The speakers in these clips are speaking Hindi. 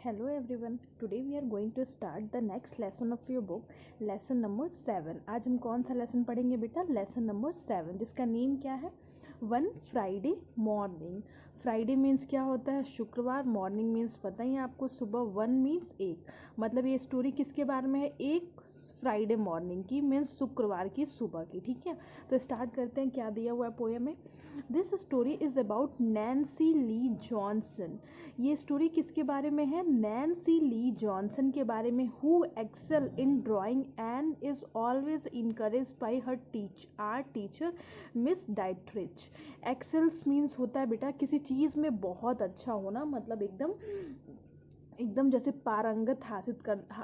Hello everyone. Today we are going to start the next lesson of your book, lesson number 7. आज हम कौन सा लेसन पढ़ेंगे बेटा? लेसन नंबर 7, जिसका नेम क्या है? One Friday morning. Friday means क्या होता है? शुक्रवार. मॉर्निंग मीन्स पता ही है आपको, सुबह. वन मीन्स एक. मतलब ये स्टोरी किसके बारे में है? एक फ्राइडे मॉर्निंग की, मीन्स शुक्रवार की सुबह की. ठीक है, तो स्टार्ट करते हैं. क्या दिया हुआ है पोएम में? This story is about Nancy Lee Johnson. ये स्टोरी किसके बारे में है? नैन्सी ली जॉनसन के बारे में. Who excel in drawing and is always encouraged by her art teacher Miss Dietrich. Excels means होता है बेटा किसी चीज़ में बहुत अच्छा होना, मतलब एकदम एकदम जैसे पारंगत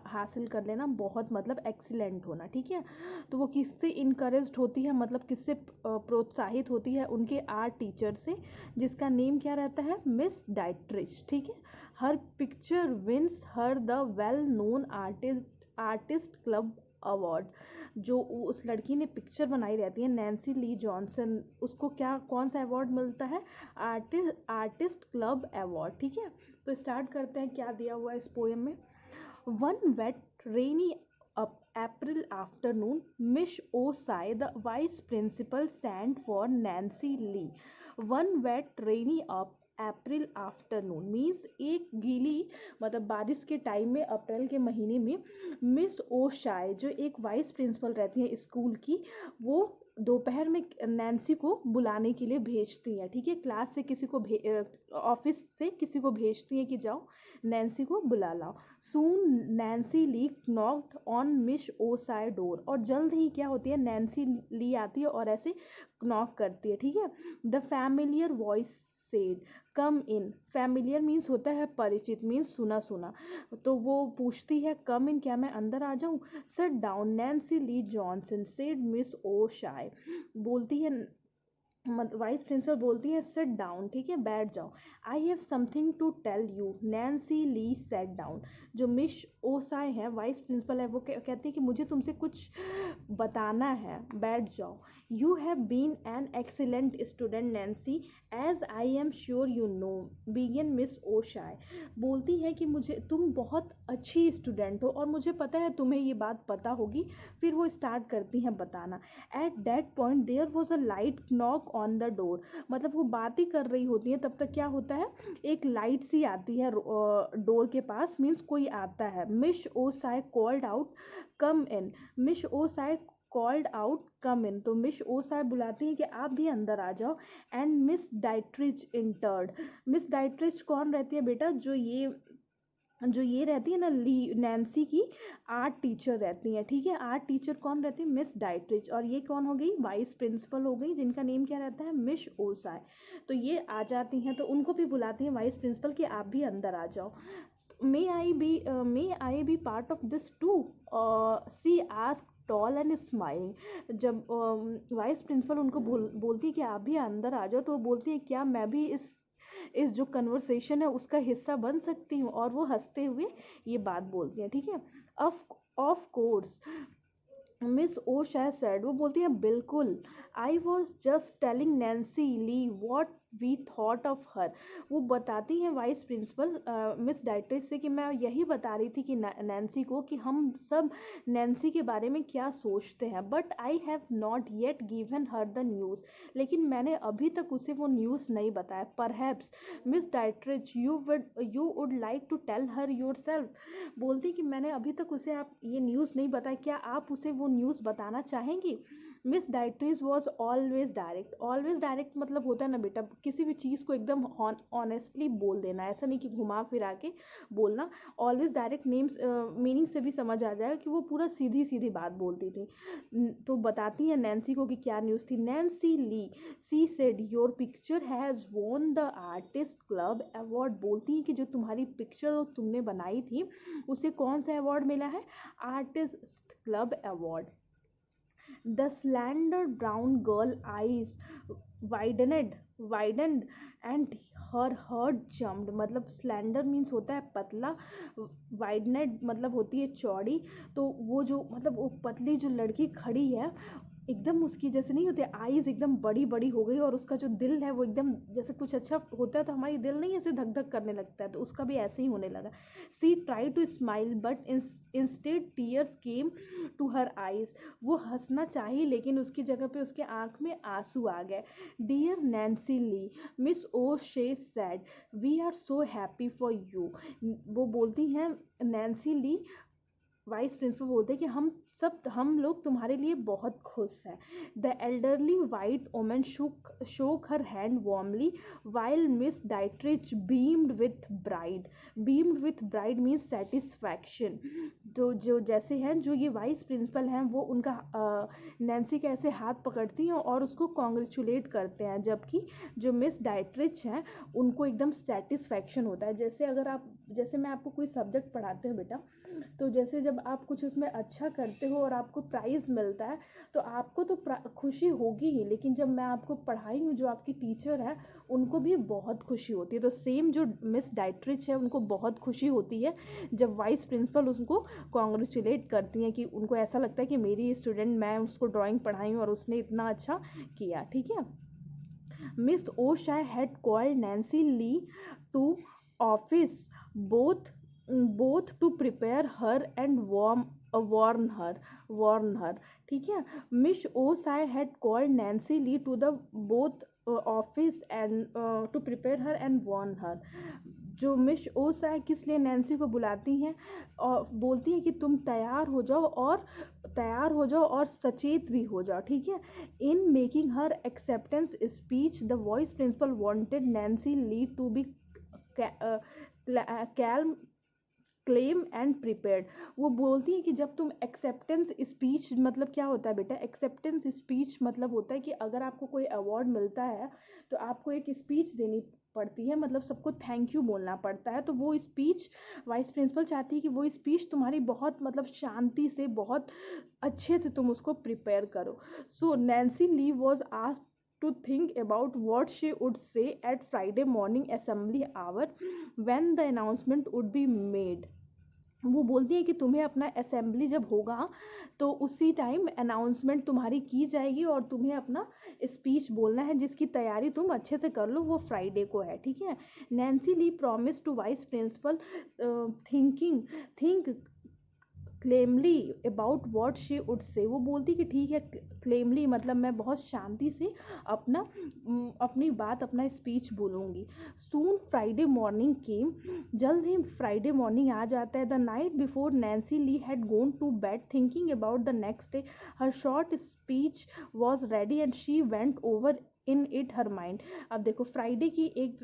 हासिल कर लेना, बहुत मतलब एक्सीलेंट होना. ठीक है, तो वो किससे इनकरेज्ड होती है, मतलब किससे प्रोत्साहित होती है? उनके आर्ट टीचर से, जिसका नेम क्या रहता है? Miss Dietrich. ठीक है, her picture wins her the well known artist club award. जो उस लड़की ने पिक्चर बनाई रहती है नैन्सी ली जॉनसन, उसको क्या कौन सा अवार्ड मिलता है? Artist club award. ठीक है, तो स्टार्ट करते हैं. क्या दिया हुआ है इस पोएम में? One wet rainy April afternoon Miss O'Shay the vice principal sent for Nancy Lee. One wet rainy April afternoon means एक गीली, मतलब बारिश के टाइम में, अप्रैल के महीने में, मिस ओशाई जो एक वाइस प्रिंसिपल रहती हैं स्कूल की, वो दोपहर में नैन्सी को बुलाने के लिए भेजती हैं. ठीक है, क्लास से किसी को ऑफिस से किसी को भेजती हैं कि जाओ नैन्सी को बुला लाओ. Soon Nancy Lee knocked on Miss OSI door. और जल्द ही क्या होती है? नैन्सी ली आती है और ऐसे नॉक करती है. ठीक है, the familiar voice said come in. Familiar means होता है परिचित, मीन्स सुना सुना. तो वो पूछती है कम इन, क्या मैं अंदर आ जाऊं? Sit down Nancy Lee Johnson said miss O'Shea. बोलती है, वाइस प्रिंसिपल बोलती है सिट डाउन. ठीक है, बैठ जाओ. I have something to tell you Nancy Lee sit down. जो मिस ओसाई है, वाइस प्रिंसिपल है, वो कहती है कि मुझे तुमसे कुछ बताना है, बैठ जाओ. You have been an excellent student Nancy as I am sure you know began Miss O'Shea. बोलती है कि मुझे तुम बहुत अच्छी स्टूडेंट हो और मुझे पता है तुम्हें ये बात पता होगी. फिर वो स्टार्ट करती हैं बताना. At that point there was a light knock on the door. मतलब वो बात ही कर रही होती है, तब तक क्या होता है? एक लाइट सी आती है डोर के पास, मीन्स कोई आता है. मिस ओसाई कॉल्ड आउट कम इन. मिस ओसाई कॉल्ड आउट कम इन. तो मिस ओसाई बुलाती है कि आप भी अंदर आ जाओ. And miss Dietrich entered. Miss Dietrich कौन रहती है बेटा? जो ये रहती है ना, नैन्सी की आर्ट टीचर रहती हैं. ठीक है, आर्ट टीचर कौन रहती है? Miss Dietrich. और ये कौन हो गई? वाइस प्रिंसिपल हो गई, जिनका नेम क्या रहता है? Miss OSI. तो ये आ जाती हैं, तो उनको भी बुलाती हैं वाइस प्रिंसिपल कि आप भी अंदर आ जाओ. May I be part of this to see asked tall and smiling. जब वाइस प्रिंसिपल उनको बोलती है कि आप भी अंदर आ जाओ, तो वो बोलती है क्या मैं भी इस जो कन्वर्सेशन है उसका हिस्सा बन सकती हूँ? और वो हंसते हुए ये बात बोलती है. ठीक है, of course Miss O'Shay said. वो बोलती है बिल्कुल. I was just telling Nancy Lee what we thought of her. वो बताती हैं वाइस प्रिंसिपल मिस डाइट्रिच से कि मैं यही बता रही थी कि नैन्सी को कि हम सब नैन्सी के बारे में क्या सोचते हैं. But I have not yet given her the news. लेकिन मैंने अभी तक उसे वो न्यूज़ नहीं बताया. Perhaps Miss Dietrich you would like to tell her yourself. बोलती कि मैंने अभी तक उसे आप ये न्यूज़ नहीं बताया, क्या आप उसे वो न्यूज़ बताना चाहेंगी? Miss Dietrich was always direct. Always direct मतलब होता है ना बेटा, किसी भी चीज़ को एकदम ऑनेस्टली बोल देना, ऐसा नहीं कि घुमा फिरा के बोलना. ऑलवेज डायरेक्ट नेम्स मीनिंग से भी समझ आ जाएगा कि वो पूरा सीधी सीधी बात बोलती थी. तो बताती है नैन्सी को कि क्या न्यूज़ थी. Nancy Lee she said your picture has won the artist club award. बोलती है कि जो तुम्हारी पिक्चर तुमने बनाई थी उसे कौन सा अवार्ड मिला है? Artist club award. The slender brown girl eyes widened and her heart jumped. मतलब slender means होता है पतला, widened मतलब होती है चौड़ी. तो वो जो मतलब वो पतली जो लड़की खड़ी है, एकदम उसकी जैसे नहीं होती आईज एकदम बड़ी बड़ी हो गई, और उसका जो दिल है वो एकदम जैसे कुछ अच्छा होता है तो हमारी दिल नहीं ऐसे धक धक करने लगता है, तो उसका भी ऐसे ही होने लगा। She try to smile but instead tears came to her eyes. वो हंसना चाहिए लेकिन उसकी जगह पे उसके आंख में आंसू आ गए। Dear Nancy Lee, Miss O'Shay said, we are so happy for you. वो बोलती हैं, नैन्सी ली वाइस प्रिंसिपल बोलते हैं कि हम लोग तुम्हारे लिए बहुत खुश हैं। The elderly white woman shook her hand warmly while Miss Dietrich beamed with pride means satisfaction. तो जो जैसे हैं जो ये वाइस प्रिंसिपल हैं वो उनका नैन्सी के ऐसे हाथ पकड़ती हैं और उसको कॉन्ग्रेचुलेट करते हैं, जबकि जो मिस डाइट्रिच हैं उनको एकदम सेटिस्फैक्शन होता है। जैसे मैं आपको कोई सब्जेक्ट पढ़ाते हैं बेटा, तो जैसे जब आप कुछ उसमें अच्छा करते हो और आपको प्राइज़ मिलता है तो आपको तो खुशी होगी ही, लेकिन जब मैं आपको पढ़ाई हूँ जो आपकी टीचर है उनको भी बहुत खुशी होती है। तो सेम जो मिस डाइट्रिच है उनको बहुत खुशी होती है जब वाइस प्रिंसिपल उसको कॉन्ग्रेचुलेट करती हैं, कि उनको ऐसा लगता है कि मेरी स्टूडेंट, मैं उसको ड्राइंग पढ़ाई हूँ और उसने इतना अच्छा किया। ठीक है। Miss O'Shea had called Nancy Lee to office both to prepare her and warn her। ठीक है। Miss O'Shea had called Nancy Lee to the both office and to prepare her and warn her. जो मिस ओसाई किस लिए नैन्सी को बुलाती हैं और बोलती हैं कि तुम तैयार हो जाओ और सचेत भी हो जाओ। ठीक है। In making her acceptance speech the vice principal wanted Nancy Lee to be calm claim and prepared. वो बोलती है कि जब तुम एक्सेप्टेंस स्पीच, मतलब क्या होता है बेटा, एक्सेप्टेंस स्पीच मतलब होता है कि अगर आपको कोई अवार्ड मिलता है तो आपको एक स्पीच देनी पड़ती है, मतलब सबको थैंक यू बोलना पड़ता है। तो वो स्पीच वाइस प्रिंसिपल चाहती है कि वो स्पीच तुम्हारी बहुत मतलब शांति से, बहुत अच्छे से तुम उसको प्रिपेयर करो। So Nancy Lee was asked to think about what she would say at Friday morning assembly hour when the announcement would be made। वो बोलती है कि तुम्हें अपना असेंबली जब होगा तो उसी टाइम अनाउंसमेंट तुम्हारी की जाएगी और तुम्हें अपना स्पीच बोलना है, जिसकी तैयारी तुम अच्छे से कर लो, वो फ्राइडे को है। ठीक है। Nancy Lee promise to vice principal think calmly about what she would say. वो बोलती कि ठीक है, क्लेमली मतलब मैं बहुत शांति से अपनी बात, अपना स्पीच बोलूँगी। सून फ्राइडे मॉर्निंग केम, जल्द ही फ्राइडे मॉर्निंग आ जाता है। The night before Nancy Lee had gone to bed thinking about the next day. Her short speech was ready and she went over in it her mind. अब देखो फ्राइडे की एक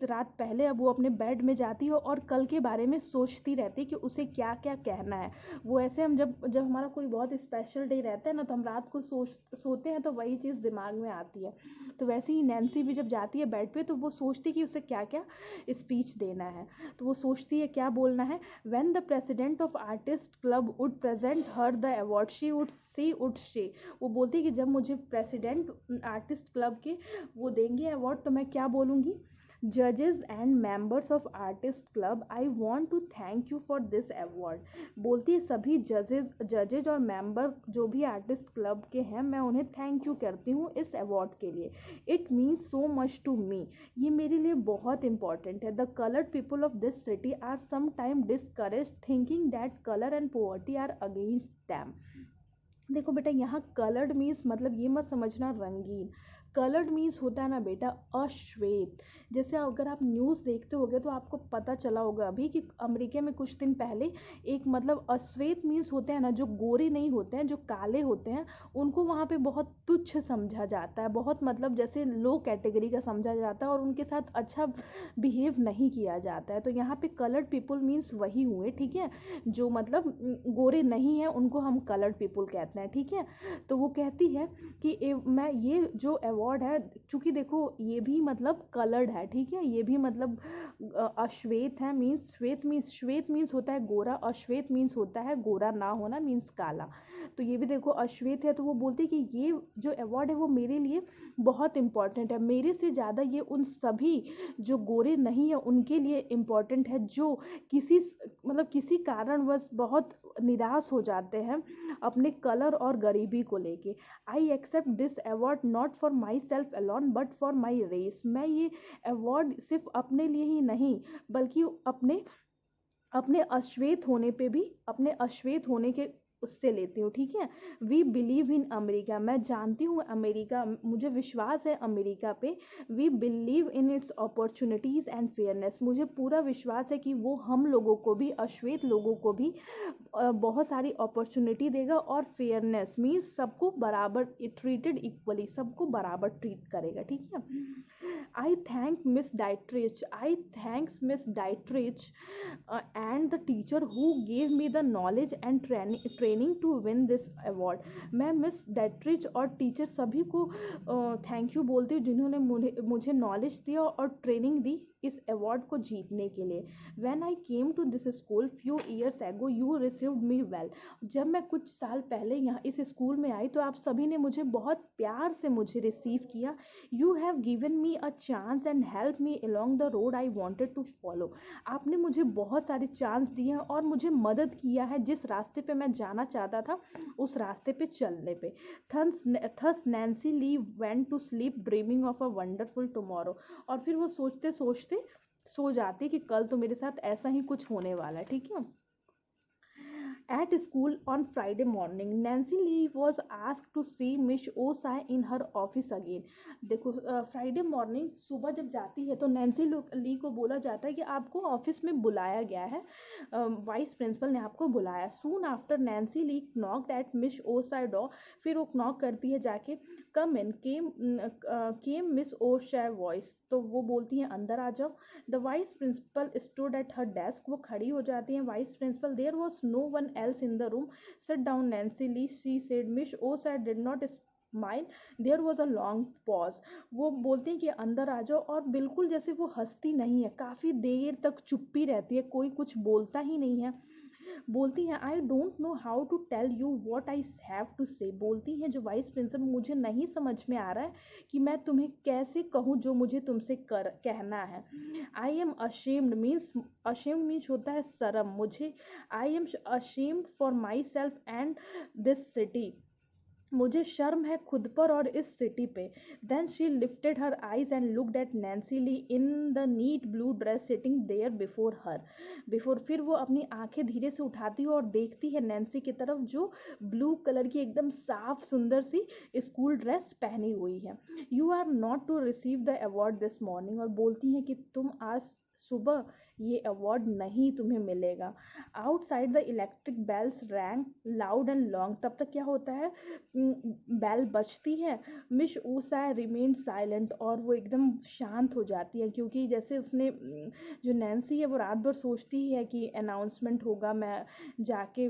रात पहले अब वो अपने बेड में जाती है और कल के बारे में सोचती रहती है कि उसे क्या क्या कहना है। वो ऐसे हम जब हमारा कोई बहुत स्पेशल डे रहता है ना, तो हम रात को सोते हैं तो वही चीज़ दिमाग में आती है। तो वैसे ही नैन्सी भी जब जाती है बेड पे तो वो सोचती है कि उसे क्या क्या स्पीच देना है। तो वो सोचती है क्या बोलना है। When the president of artist club would present her the award she would say. वो बोलती है कि जब मुझे प्रेसिडेंट आर्टिस्ट क्लब के वो देंगे अवार्ड तो मैं क्या बोलूँगी। जजेस and members of artist club, I want to thank you for this award. बोलती है सभी जजेज और मेंबर जो भी आर्टिस्ट क्लब के हैं, मैं उन्हें थैंक यू करती हूँ इस अवार्ड के लिए। It means so much to me, ये मेरे लिए बहुत इंपॉर्टेंट है। The coloured people of this city are some time discourage thinking that colour and poverty are against them. देखो बेटा, यहाँ कलर्ड मीन्स मतलब ये मत समझना रंगीन। कलर्ड मीन्स होता है ना बेटा अश्वेत। जैसे अगर आप न्यूज़ देखते होगे तो आपको पता चला होगा अभी कि अमेरिका में कुछ दिन पहले एक मतलब अश्वेत मीन्स होते हैं ना, जो गोरे नहीं होते हैं, जो काले होते हैं, उनको वहाँ पे बहुत तुच्छ समझा जाता है, बहुत मतलब जैसे लो कैटेगरी का समझा जाता है और उनके साथ अच्छा बिहेव नहीं किया जाता है। तो यहाँ पे कलर्ड पीपल मीन्स वही हुए। ठीक है। जो मतलब गोरे नहीं हैं उनको हम कलर्ड पीपल कहते हैं। ठीक है। तो वो कहती है कि मैं ये जो अवार्ड है, चूँकि देखो ये भी मतलब कलर्ड है। ठीक है। ये भी मतलब अश्वेत है मीन्स श्वेत मीन्स होता है गोरा, अश्वेत मीन्स होता है गोरा ना होना मीन्स काला। तो ये भी देखो अश्वेत है, तो वो बोलती है कि ये जो अवार्ड है वो मेरे लिए बहुत इम्पॉर्टेंट है, मेरे से ज़्यादा ये उन सभी जो गोरे नहीं है उनके लिए इम्पॉर्टेंट है, जो किसी मतलब किसी कारणवश बहुत निराश हो जाते हैं अपने कलर और गरीबी को लेके। I accept this award not for myself alone but for my race. मैं ये अवार्ड सिर्फ अपने लिए ही नहीं बल्कि अपने अपने अश्वेत होने पे भी, अपने अश्वेत होने के उससे लेती हूँ, ठीक है। वी बिलीव इन अमेरिका, मैं जानती हूँ अमेरिका, मुझे विश्वास है अमेरिका पे। We believe in its opportunities and fairness, मुझे पूरा विश्वास है कि वो हम लोगों को भी, अश्वेत लोगों को भी बहुत सारी अपॉर्चुनिटी देगा, और फेयरनेस मीन्स सबको बराबर, ट्रीटेड इक्वली, सबको बराबर ट्रीट करेगा, ठीक है। I thank Miss Dietrich, I thanks Miss Dietrich and the teacher who gave me the knowledge and training to win this award. मैं मिस डाइट्रिच और टीचर सभी को थैंक यू बोलती हूँ जिन्होंने मुझे नॉलेज दिया और ट्रेनिंग दी इस अवार्ड को जीतने के लिए। When I came to this school few years ago you received me well, जब मैं कुछ साल पहले यहाँ इस स्कूल में आई तो आप सभी ने मुझे बहुत प्यार से मुझे रिसीव किया। You have given me a chance and help me along the road I wanted to follow, आपने मुझे बहुत सारे चांस दिए हैं और मुझे मदद किया है जिस रास्ते पे मैं जाना चाहता था उस रास्ते पे चलने पे। Thus Nancy Lee went to sleep dreaming of a wonderful tomorrow, और फिर वो सोचते सोचते सो जाती कि कल तो मेरे साथ ऐसा ही कुछ होने वाला है, ठीक है। At school on Friday morning, Nancy Lee was asked to see Miss Osai in her office again. देखो फ्राइडे मॉर्निंग सुबह जब जाती है तो नैन्सी ली को बोला जाता है कि आपको ऑफिस में बुलाया गया है, वाइस प्रिंसिपल ने आपको बुलाया। Soon after Nancy Lee knocked at Miss OSI door, फिर वो नॉक करती है जाके। Come in came Miss O'Shay voice, तो वो बोलती हैं अंदर आ जाओ। The vice principal stood at her desk, वो खड़ी हो जाती हैं vice principal. There was no one else in the room. Sit down, Nancy Lee, she said. Miss Osai did not smile. There was a long pause. वो बोलती हैं कि अंदर आ जाओ, और बिल्कुल जैसे वो हंसती नहीं है, काफ़ी देर तक चुप्पी रहती है, कोई कुछ बोलता ही नहीं है। बोलती हैं I don't know how to tell you what I have to say, बोलती हैं जो वाइस प्रिंसिपल मुझे नहीं समझ में आ रहा है कि मैं तुम्हें कैसे कहूँ जो मुझे तुमसे कहना है। I am ashamed means, ashamed means होता है शर्म, मुझे I am ashamed for myself and this city, मुझे शर्म है खुद पर और इस सिटी पे। Then she lifted her eyes and looked at Nancy Lee in the neat blue dress sitting there before her, फिर वो अपनी आंखें धीरे से उठाती है और देखती है नैन्सी की तरफ जो ब्लू कलर की एकदम साफ सुंदर सी स्कूल ड्रेस पहनी हुई है। You are not to receive the award this morning, और बोलती हैं कि तुम आज सुबह ये अवार्ड नहीं तुम्हें मिलेगा। Outside the electric bells rang loud and long, तब तक क्या होता है, बेल बजती है। मिस ओसाई रिमेन साइलेंट, और वो एकदम शांत हो जाती है, क्योंकि जैसे उसने जो नैन्सी है वो रात भर सोचती ही है कि अनाउंसमेंट होगा, मैं जाके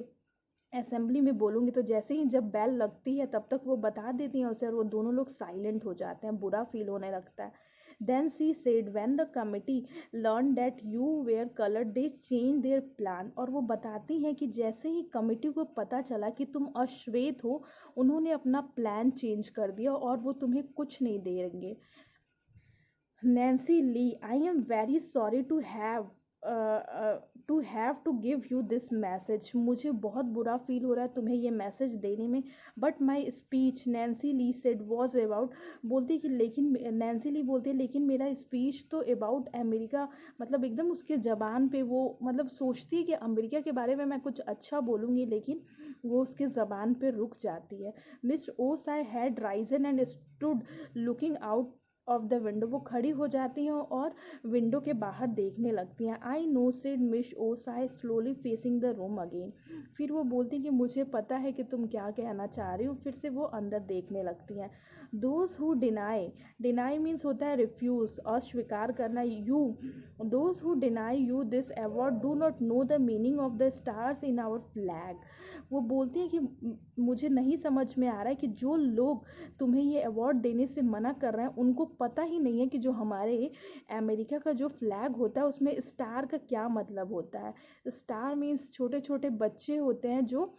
असेंबली में बोलूँगी, तो जैसे ही जब बेल लगती है तब तक वो बता देती हैं उसे, और वो दोनों लोग साइलेंट हो जाते हैं, बुरा फील होने लगता है। Then she said, when the committee learned that you were colored, they changed their plan. और वो बताती हैं कि जैसे ही कमिटी को पता चला कि तुम अश्वेत हो, उन्होंने अपना प्लान चेंज कर दिया और वो तुम्हें कुछ नहीं देंगे। Nancy Lee, I am very sorry to have to give you this message, मुझे बहुत बुरा फील हो रहा है तुम्हें ये मैसेज देने में। But my speech, Nancy Lee said, was about, बोलती कि लेकिन, नैन्सी ली बोलती है लेकिन मेरा स्पीच तो अबाउट अमेरिका, मतलब एकदम उसके ज़बान पे वो मतलब सोचती है कि अमेरिका के बारे में मैं कुछ अच्छा बोलूँगी, लेकिन वो उसके ज़बान पे रुक जाती है। Miss O'Shea had Ryzen and stood looking out of the window, वो खड़ी हो जाती हैं और विंडो के बाहर देखने लगती हैं। I know said miss OSI slowly facing the room again, फिर वो बोलती हैं कि मुझे पता है कि तुम क्या कहना चाह रही हो, फिर से वो अंदर देखने लगती हैं। Those who deny, deny means होता है रिफ्यूज, अस्वीकार करना, you, those who deny you this award do not know the meaning of the stars in our flag. वो बोलती है कि मुझे नहीं समझ में आ रहा है कि जो लोग तुम्हें ये अवार्ड देने से मना कर रहे हैं उनको पता ही नहीं है कि जो हमारे अमेरिका का जो फ्लैग होता है उसमें स्टार का क्या मतलब होता है। स्टार मीन्स छोटे छोटे बच्चे होते हैं जो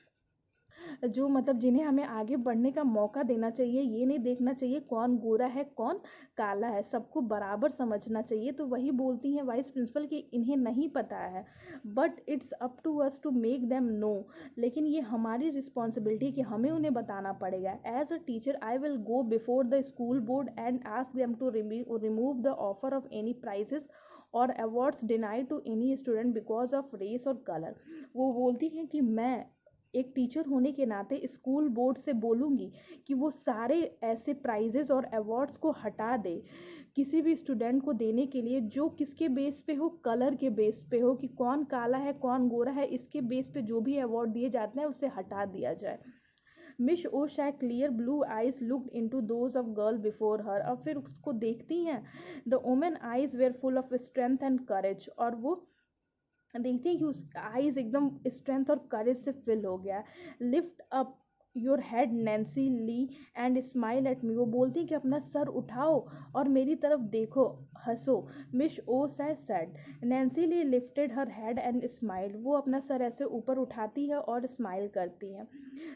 जो मतलब जिन्हें हमें आगे बढ़ने का मौका देना चाहिए। ये नहीं देखना चाहिए कौन गोरा है कौन काला है, सबको बराबर समझना चाहिए। तो वही बोलती हैं वाइस प्रिंसिपल कि इन्हें नहीं पता है, but it's up to us to make them know, लेकिन ये हमारी रिस्पॉन्सिबिलिटी कि हमें उन्हें बताना पड़ेगा। As a teacher I will go before the school board and ask them to remove the offer of any prizes और awards denied to any student because of race और कलर। वो बोलती हैं कि मैं एक टीचर होने के नाते स्कूल बोर्ड से बोलूँगी कि वो सारे ऐसे प्राइजेस और अवार्ड्स को हटा दे किसी भी स्टूडेंट को देने के लिए जो किसके बेस पे हो, कलर के बेस पे हो, कि कौन काला है कौन गोरा है, इसके बेस पे जो भी अवार्ड दिए जाते हैं उसे हटा दिया जाए। Miss O'Shea clear blue eyes looked into those of girl before her. अब फिर उसको देखती हैं, the women eyes were full of strength and courage, और वो देखती हैं कि उस आईज एकदम स्ट्रेंथ और करेज से फिल हो गया। Lift up your head Nancy Lee and smile at me. वो बोलती हैं कि अपना सर उठाओ और मेरी तरफ देखो, हंसो। Miss O said. Nancy Lee lifted her head and smile. वो अपना सर ऐसे ऊपर उठाती है और स्माइल करती हैं।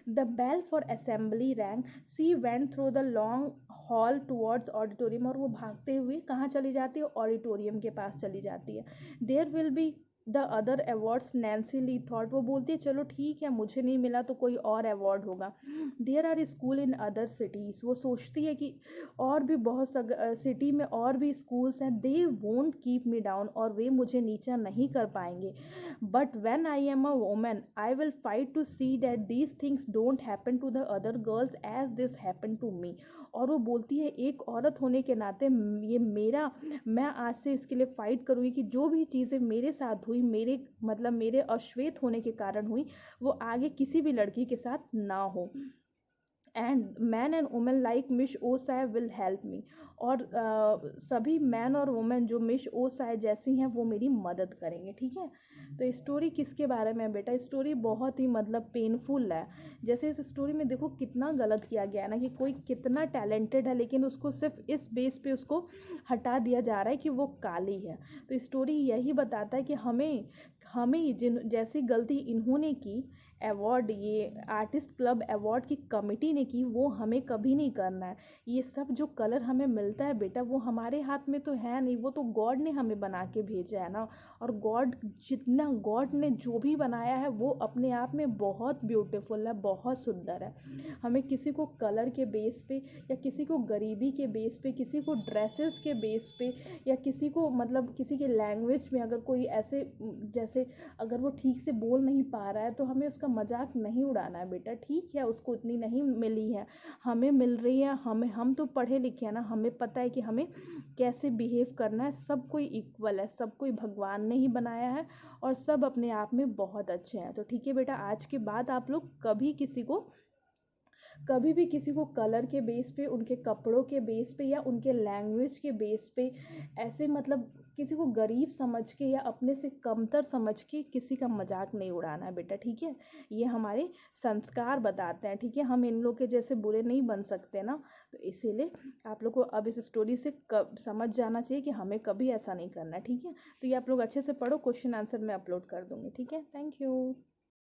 The bell for assembly rang, she went through the long hall towards auditorium. और वो भागते हुए कहाँ चली जाती है, ऑडिटोरियम के पास चली जाती है। There will be the other awards Nancy Lee thought. वो बोलती है चलो ठीक है, मुझे नहीं मिला तो कोई और अवार्ड होगा। There are school in other cities. वो सोचती है कि और भी बहुत सिटी में और भी स्कूल्स हैं, they won't keep me down, और वे मुझे नीचा नहीं कर पाएंगे। But when I am a woman I will fight to see that these things don't happen to the other girls as this happen to me. और वो बोलती है एक औरत होने के नाते ये मेरा, मैं आज से इसके लिए फ़ाइट करूँगी कि जो भी चीज़ें मेरे साथ हुई, मेरे मतलब मेरे अश्वेत होने के कारण हुई, वो आगे किसी भी लड़की के साथ ना हो। And man and women like Miss O'Shea will help me. और सभी मैन और वुमेन जो मिश ओसाई जैसी हैं वो मेरी मदद करेंगे। ठीक है, तो स्टोरी किसके बारे में है बेटा, स्टोरी बहुत ही मतलब पेनफुल है। जैसे इस स्टोरी में देखो कितना गलत किया गया है ना, कि कोई कितना टैलेंटेड है लेकिन उसको सिर्फ इस बेस पे उसको हटा दिया जा रहा है कि वो काली है। तो स्टोरी यही बताता है कि हमें हमें जिन जैसी गलती इन्होंने की, अवार्ड ये आर्टिस्ट क्लब अवार्ड की कमेटी ने की, वो हमें कभी नहीं करना है। ये सब जो कलर हमें मिलता है बेटा वो हमारे हाथ में तो है नहीं, वो तो गॉड ने हमें बना के भेजा है ना। और गॉड जितना गॉड ने जो भी बनाया है वो अपने आप में बहुत ब्यूटीफुल है, बहुत सुंदर है। हमें किसी को कलर के बेस पे या किसी को गरीबी के बेस पे, किसी को ड्रेसेस के बेस पे, या किसी को मतलब किसी के लैंग्वेज में अगर कोई ऐसे जैसे अगर वो ठीक से बोल नहीं पा रहा है तो हमें उसका मजाक नहीं उड़ाना है बेटा। ठीक है, उसको इतनी नहीं मिली है, हमें मिल रही है। हम तो पढ़े लिखे हैं ना, हमें पता है कि हमें कैसे बिहेव करना है। सब कोई इक्वल है, सब कोई भगवान ने ही बनाया है और सब अपने आप में बहुत अच्छे हैं। तो ठीक है बेटा, आज के बाद आप लोग कभी भी किसी को कलर के बेस पे, उनके कपड़ों के बेस पे या उनके लैंग्वेज के बेस पे ऐसे मतलब किसी को गरीब समझ के या अपने से कमतर समझ के किसी का मजाक नहीं उड़ाना है बेटा। ठीक है, ये हमारे संस्कार बताते हैं। ठीक है, हम इन लोग के जैसे बुरे नहीं बन सकते ना, तो इसीलिए आप लोग को अब इस स्टोरी से समझ जाना चाहिए कि हमें कभी ऐसा नहीं करना है। ठीक है, तो ये आप लोग अच्छे से पढ़ो, क्वेश्चन आंसर मैं अपलोड कर दूँगी। ठीक है, थैंक यू।